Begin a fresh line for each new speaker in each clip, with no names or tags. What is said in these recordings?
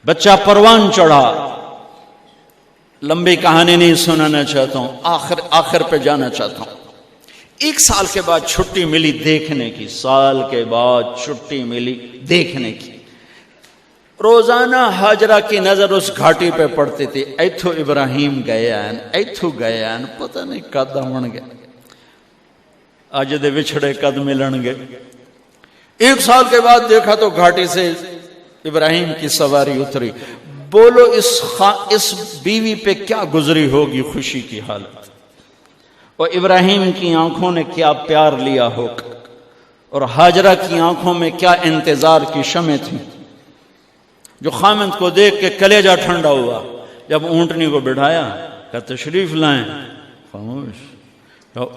بچہ پروان چڑھا. لمبی کہانی نہیں سنانا چاہتا ہوں, آخر پہ جانا چاہتا ہوں. 1 سال کے بعد چھٹی ملی دیکھنے کی, سال کے بعد چھٹی ملی دیکھنے کی. روزانہ ہاجرہ کی نظر اس گھاٹی پہ پڑتی تھی. ایتھو ابراہیم گیا پتہ نہیں کد آن گے, اج دے وچھڑے کد ملن گے. 1 سال کے بعد دیکھا تو گھاٹی سے ابراہیم کی سواری اتری. بولو اس بیوی پہ کیا گزری ہوگی خوشی کی حالت, اور ابراہیم کی آنکھوں نے کیا پیار لیا ہوگا, اور ہاجرہ کی آنکھوں میں کیا انتظار کی شمعیں تھیں, جو خامند کو دیکھ کے کلیجہ ٹھنڈا ہوا. جب اونٹنی کو بٹھایا کہ تشریف لائیں, خاموش,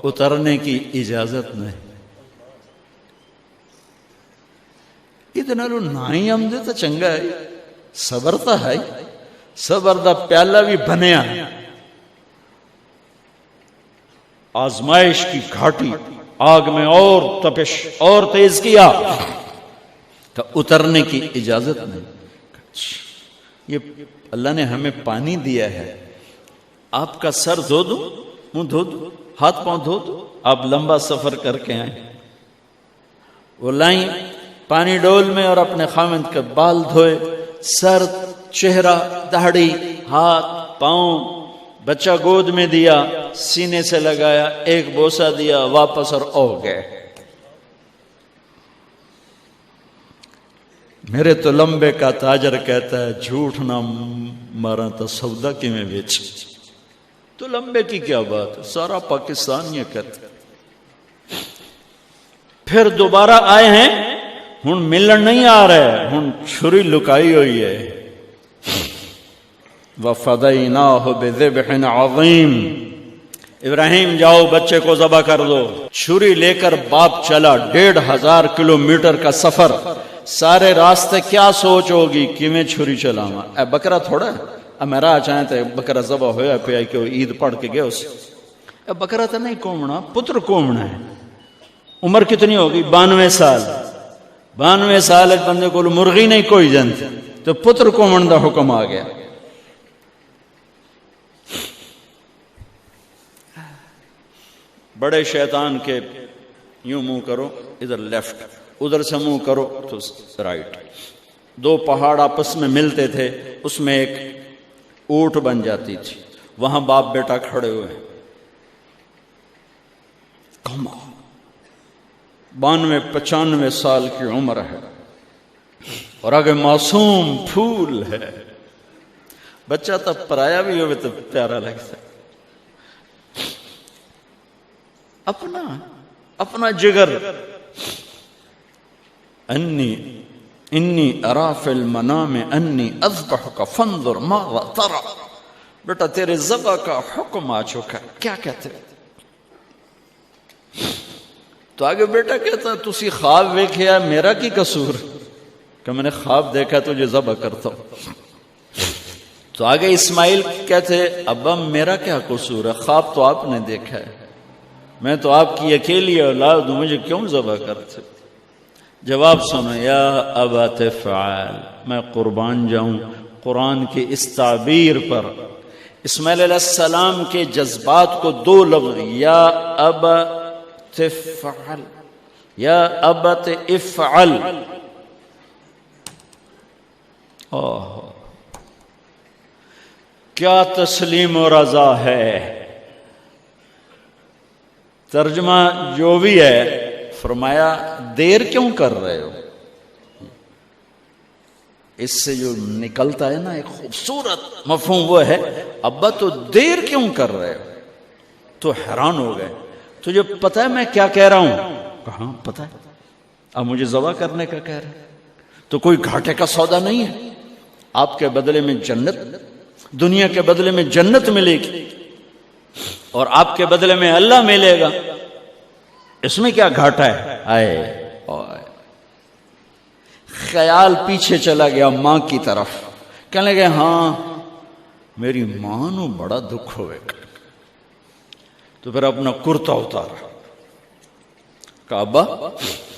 اترنے کی اجازت نہیں. اتنا لو نائی ہم دے تو چنگا ہے, صبر تا ہے, صبر دا پیالہ بھی بنیا. آزمائش کی گھاٹی, آگ میں اور تپش اور تیز کیا تو اترنے کی اجازت نہیں. یہ اللہ نے ہمیں پانی دیا ہے, آپ کا سر دھو دو, منہ دھو دو, ہاتھ پاؤں دھو دو, آپ لمبا سفر کر کے آئیں. وہ لائیں پانی ڈول میں اور اپنے خامند کے بال دھوئے, سر, چہرہ, داڑھی, ہاتھ, پاؤں. بچہ گود میں دیا, سینے سے لگایا, ایک بوسہ دیا, واپس اور گئے. میرے تو لمبے کا تاجر کہتا ہے جھوٹ نہ مارا تو سودا کی میں بیچ. تو لمبے کی کیا بات ہے, سارا پاکستان یہ کہتا. پھر دوبارہ آئے ہیں, ہن ملن نہیں آ رہے, ہن چھری لکائی ہوئی ہے. وَفَدَيْنَاهُ بِذِبْحٍ عَظِيمٍ. ابراہیم جاؤ بچے کو ذبح کر دو. چھری لے کر باپ چلا, 1500 کلومیٹر کا سفر. سارے راستے کیا سوچ ہوگی کہ میں چھری چلاواں, اے بکرا تھوڑا ہے, میرا چاہیں تو بکرا ذبح ہویا پہ کہ وہ عید پڑھ کے گئے اس. اے بکرا تو نہیں کومنا, پتر کومنا ہے. عمر کتنی ہوگی, 92 سال. 92 سال ایک بندے کو مرغی نہیں کوئی جنت, تو پتر کومن دا حکم آ گیا. بڑے شیطان کے یوں منہ کرو ادھر لیفٹ, ادھر سے منہ کرو تو رائٹ. 2 پہاڑ آپس میں ملتے تھے, اس میں ایک اونٹ بن جاتی تھی. وہاں باپ بیٹا کھڑے ہوئے, 92-95 سال کی عمر ہے, اور آگے معصوم پھول ہے. بچہ تب پرایا بھی ہوئے تو پیارا لگتا ہے. اپنا جگر. انی ارا فی المنام انی اذبحک فانظر ماذا ترى. بیٹا تیرے ذبح کا حکم آ چکا, کیا کہتے ہیں؟ تو آگے بیٹا کہتا تسی خواب دیکھیا, میرا کی قصور کہ میں نے خواب دیکھا تجھے ذبح کرتا ہوں. تو آگے اسماعیل کہتے ابا میرا کیا قصور ہے, خواب تو آپ نے دیکھا ہے, میں تو آپ کی اکیلی اولاد ہوں, مجھے کیوں ذبح کرتے؟ جواب سنو, یا ابا تفعل, میں قربان جاؤں قرآن کی اس تعبیر پر. اسماعیل علیہ السلام کے جذبات کو 2 لفظ, یا ابا تفعل, یا ابت افعل. کیا تسلیم و رضا ہے. ترجمہ جو بھی ہے, فرمایا دیر کیوں کر رہے ہو. اس سے جو نکلتا ہے نا ایک خوبصورت مفہوم, وہ ہے ابا تو دیر کیوں کر رہے ہو. تو حیران ہو گئے, تجھے پتہ ہے میں کیا کہہ رہا ہوں؟ کہاں پتہ ہے, اب مجھے ذبح کرنے کا کہہ رہے ہیں. تو کوئی گھاٹے کا سودا نہیں ہے. آپ کے بدلے میں جنت, دنیا کے بدلے میں جنت ملے گی, اور آپ کے بدلے میں اللہ ملے گا. اس میں کیا گھاٹا ہے؟ آئے خیال پیچھے چلا گیا ماں کی طرف. کہنے لگے ہاں میری ماں نو بڑا دکھ ہوئے گا. تو پھر اپنا کرتا اتارا, کہا ابا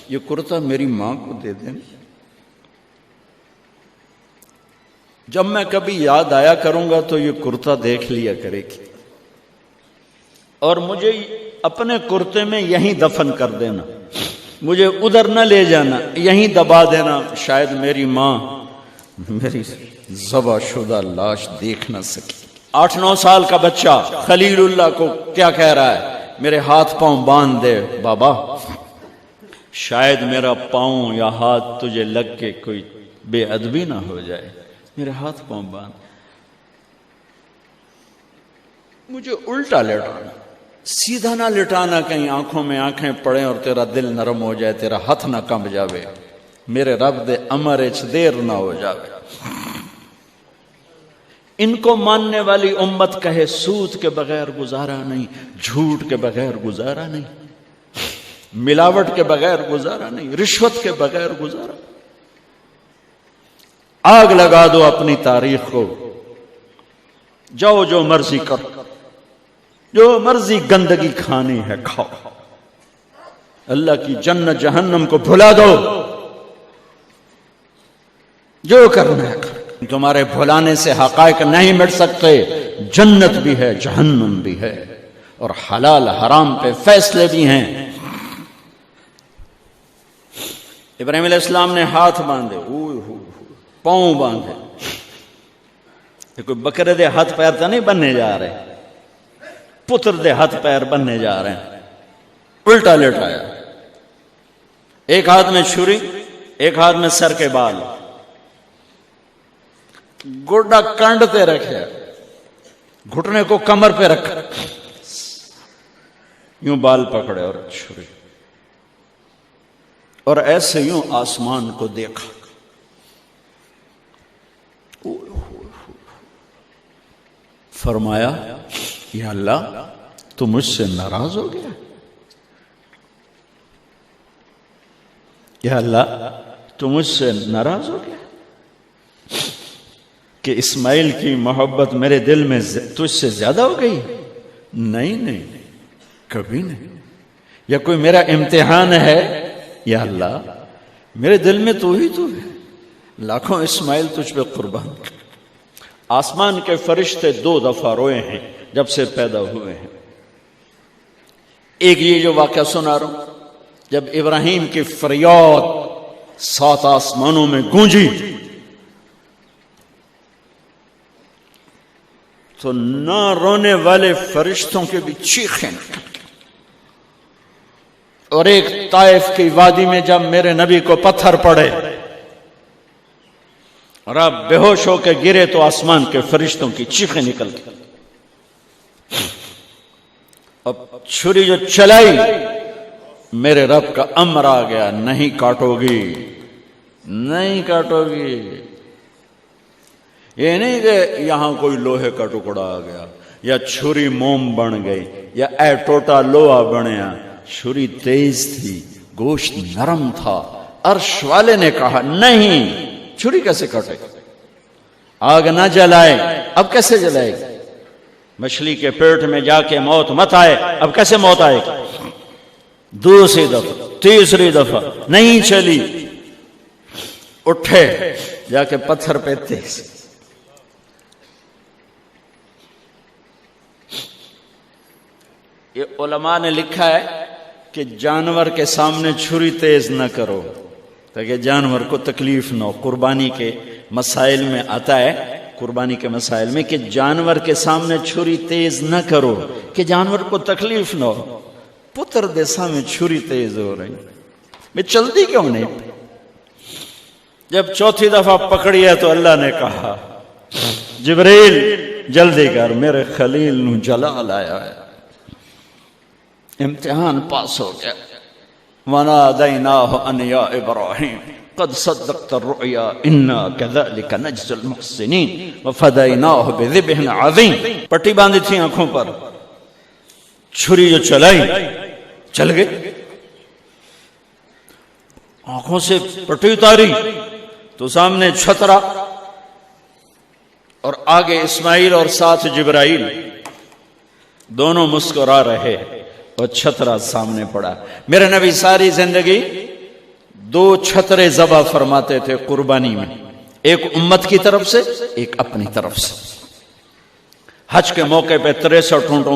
یہ کرتا میری ماں کو دے دیں. جب میں کبھی یاد آیا کروں گا تو یہ کرتا دیکھ لیا کرے گی، اور مجھے اپنے کرتے میں یہیں دفن کر دینا، مجھے ادھر نہ لے جانا، یہیں دبا دینا، شاید میری ماں میری ذبح شدہ لاش دیکھ نہ سکی۔ 8-9 سال کا بچہ خلیل اللہ کو کیا کہہ رہا ہے؟ میرے ہاتھ پاؤں باندھ دے بابا، شاید میرا پاؤں یا ہاتھ تجھے لگ کے کوئی بے ادبی نہ ہو جائے، میرے ہاتھ پاؤں باندھ۔ مجھے الٹا لٹانا، سیدھا نہ لٹانا، کہیں آنکھوں میں آنکھیں پڑیں اور تیرا دل نرم ہو جائے، تیرا ہاتھ نہ کمب جاوے، میرے رب دے امر اچ دیر نہ ہو جاوے۔ ان کو ماننے والی امت کہے سود کے بغیر گزارا نہیں، جھوٹ کے بغیر گزارا نہیں، ملاوٹ کے بغیر گزارا نہیں، رشوت کے بغیر گزارا۔ آگ لگا دو اپنی تاریخ کو، جاؤ جو مرضی کرو، جو مرضی گندگی کھانی ہے کھاؤ، اللہ کی جنت جہنم کو بھلا دو، جو کرنا ہے کرو۔ تمہارے بھلانے سے حقائق نہیں مٹ سکتے، جنت بھی ہے جہنم بھی ہے، اور حلال حرام پہ فیصلے بھی ہیں۔ ابراہیم علیہ السلام نے ہاتھ باندھے، پاؤں باندھے، یہ کوئی بکرے دے ہاتھ پیر تو نہیں بننے جا رہے، پتر دے ہاتھ پیر بننے جا رہے ہیں۔ الٹا لٹایا، ایک ہاتھ میں چھری، ایک ہاتھ میں سر کے بال، گوڈا کنڈ تے رکھے، گھٹنے کو کمر پہ رکھا، یوں بال پکڑے اور چھری، اور ایسے یوں آسمان کو دیکھا۔ فرمایا یا اللہ تو مجھ سے ناراض ہو گیا، یا اللہ تو مجھ سے ناراض ہو گیا کہ اسماعیل کی محبت میرے دل میں تجھ سے زیادہ ہو گئی؟ نہیں نہیں، کبھی نہیں، یا کوئی میرا امتحان ہے؟ یا اللہ میرے دل میں تو ہی تو ہے، لاکھوں اسماعیل تجھ پہ قربان۔ آسمان کے فرشتے 2 دفعہ روئے ہیں جب سے پیدا ہوئے ہیں۔ ایک یہ جو واقعہ سنا رہا ہوں، جب ابراہیم کی فریاد 7 آسمانوں میں گونجی تو نہ رونے والے فرشتوں کے بھی چیخیں، اور ایک طائف کی وادی میں جب میرے نبی کو پتھر پڑے اور آپ بے ہوش ہو کے گرے تو آسمان کے فرشتوں کی چیخیں نکل گئی۔ اب چھری جو چلائی، میرے رب کا امر آ گیا، نہیں کاٹو گی، نہیں کاٹو گی۔ یہ نہیں کہ یہاں کوئی لوہے کا ٹکڑا آ گیا، یا چھری موم بن گئی، یا اے ٹوٹا لوہا بنیا۔ چھری تیز تھی، گوشت نرم تھا۔ عرش والے نے کہا نہیں، چھری کیسے کٹے؟ آگ نہ جلائے، اب کیسے جلائے گی؟ مچھلی کے پیٹ میں جا کے موت مت آئے، اب کیسے موت آئے گی؟ دوسری دفعہ، تیسری دفعہ نہیں چلی، اٹھے جا کے پتھر پہ تیز۔ یہ علماء نے لکھا ہے کہ جانور کے سامنے چھری تیز نہ کرو تاکہ جانور کو تکلیف نہ ہو۔ قربانی کے مسائل میں آتا ہے، قربانی کے مسائل میں، کہ جانور کے سامنے چھری تیز نہ کرو کہ جانور کو تکلیف نہ ہو۔ پتر دے سامنے چھری تیز ہو رہی، میں چلتی کیوں نہیں؟ جب چوتھی دفعہ پکڑی ہے تو اللہ نے کہا جبریل جلدی کر، میرے خلیل نو جلا لایا ہے۔ امتحان پاس ہو گیا۔ وَنَادَيْنَاهُ أَنْ يَا إِبْرَاهِيمُ قَدْ صَدَّقْتَ الرُّؤْيَا إِنَّا كَذَلِكَ نَجْزِي الْمُحْسِنِينَ وَفَدَيْنَاهُ بِذِبْحٍ عَظِيمٍ۔ پٹی باندھی تھی آنکھوں پر، چھری جو چلائی چل گئی، آنکھوں سے پٹی اتاری تو سامنے چھترا، اور آگے اسماعیل اور ساتھ جبرائیل، دونوں مسکرا رہے اور چھترا سامنے پڑا۔ میرے نبی ساری زندگی 2 چھترے ذبح فرماتے تھے قربانی میں، ایک امت کی طرف سے، ایک اپنی طرف سے۔ حج کے موقع پہ 63 اونٹوں